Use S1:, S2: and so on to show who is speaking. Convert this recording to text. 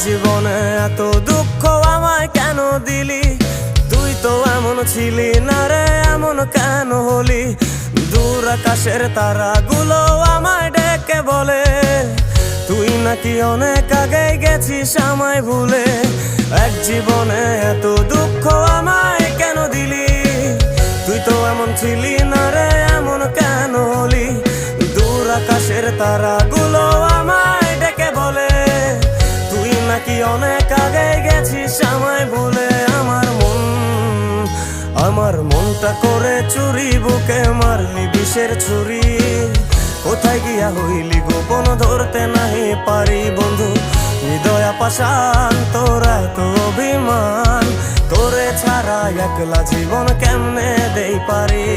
S1: জীবনে এত দুঃখ আমায় কেন দিলি? তুই তো এমন ছিলি না রে, এমন কেন হলি? দূর আকাশের তারাগুলো আমায় ডেকে বলে তুই নাকি অনেক আগে গেছিস আমায় ভুলে। এক জীবনে এত দুঃখ আমায় কেন দিলি? তুই তো এমন ছিলি না রে, এমন কেন হলি? দূর আকাশের তারাগুলো আমায় ডেকে বলে তুই নাকি অনেক আগে গেছিস আমায় ভুলে। আমার মনটা করে চুরি, বুকে মারলি বিষের ছুরি। কোথায় গিয়া হইলি গোপন ধরতে নাহি পারি বন্ধু। হৃদয় পাষাণ তোর এত অভিমান, তোরে ছাড়া একলা জীবন কেমনে দেই পারি?